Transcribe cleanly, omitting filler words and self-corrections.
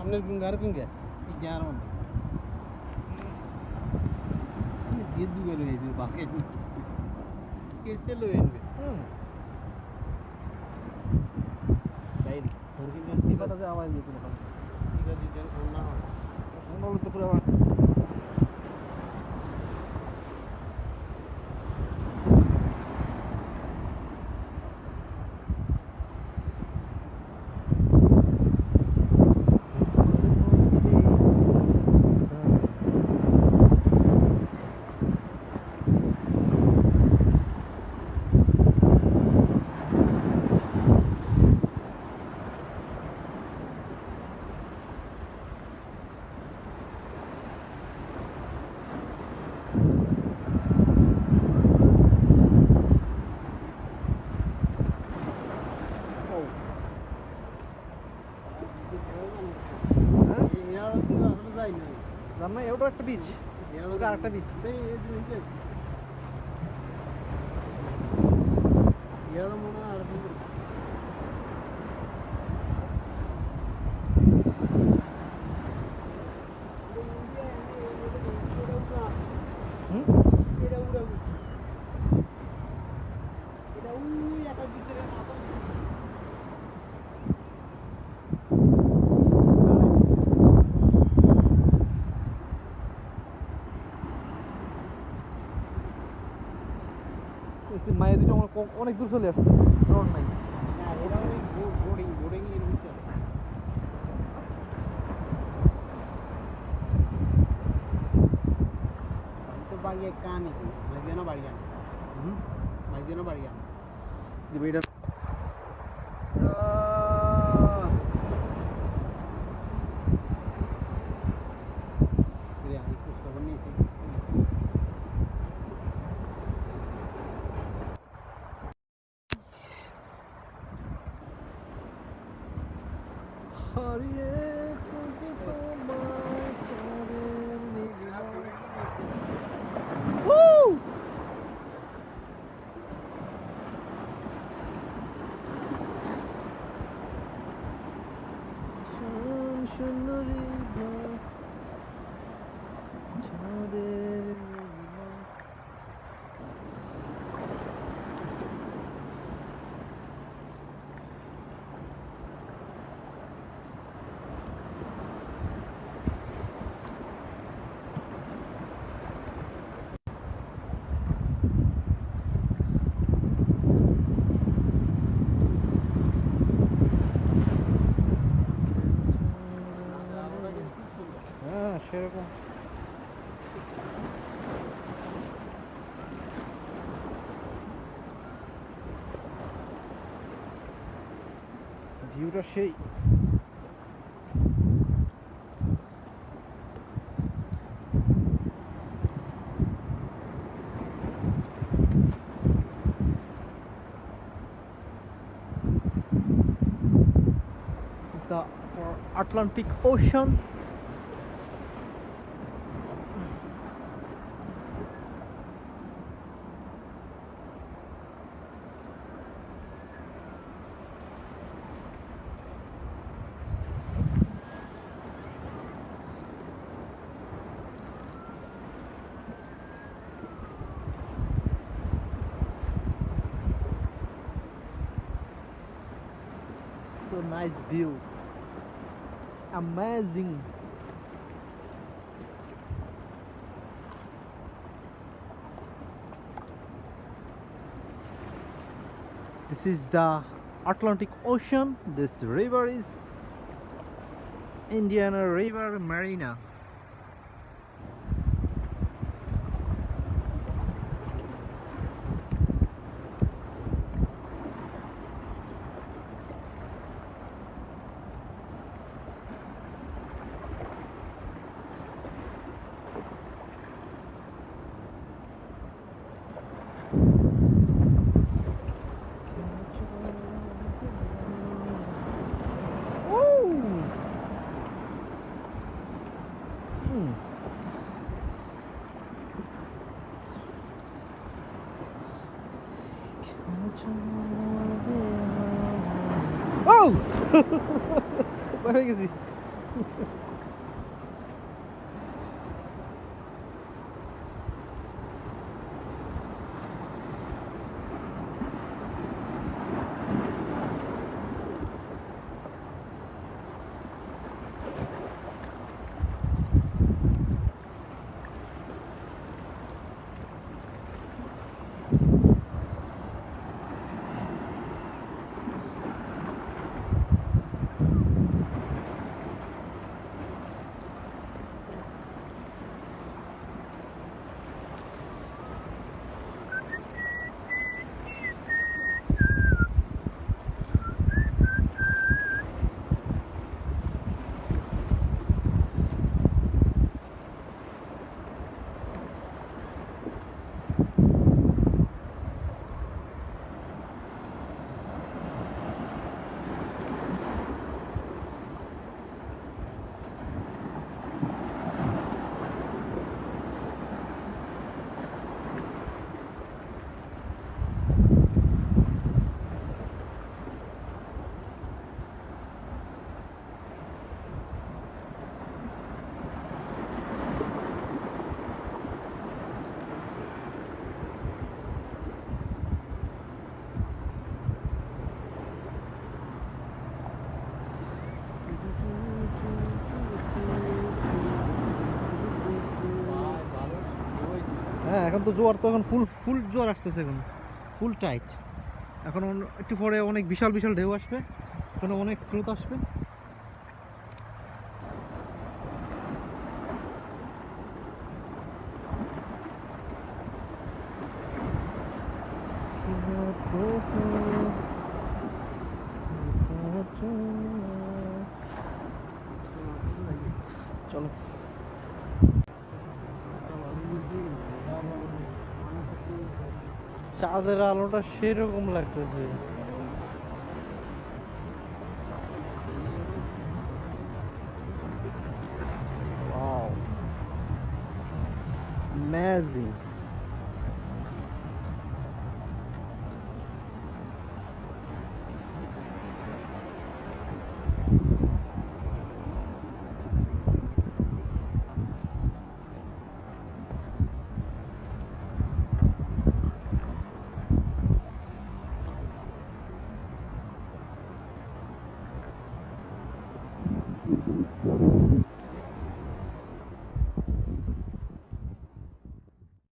আপনার কোন গার কোন গে গ্যার মন ये दुगे लो ये बाकी कैसे लो इनके भाई और की गलती पता से आवाज नहीं तुम्हें ठीक है जी ना हो बोलो तो पूरा জানা এটা একটা বীজ এটা আরেকটা বীজ এর মনে আর মায়ের দুটো আমার অনেক দূর চলে আসছে রোড নাই বোর্ডিং এর ভিতরে তো বাড়িয়ে কানে মাইজেনো বাড়িয়া মাইজেনো বাড়িয়া যে বেটা সেরকম ভিউটা সেই This is the Atlantic Ocean. So nice view. It's amazing. This is the Atlantic Ocean. This river is Indiana River Marina. Oh! Where is he? হ্যাঁ এখন তো জোয়ার তো এখন ফুল ফুল জোয়ার আসতেছে এখন ফুল টাইট এখন একটু পরে অনেক বিশাল বিশাল ঢেউ আসবে এখন অনেক স্রোত আসবে চলো চাঁদের আলোটা সেরকম লাগতেছে Amazing.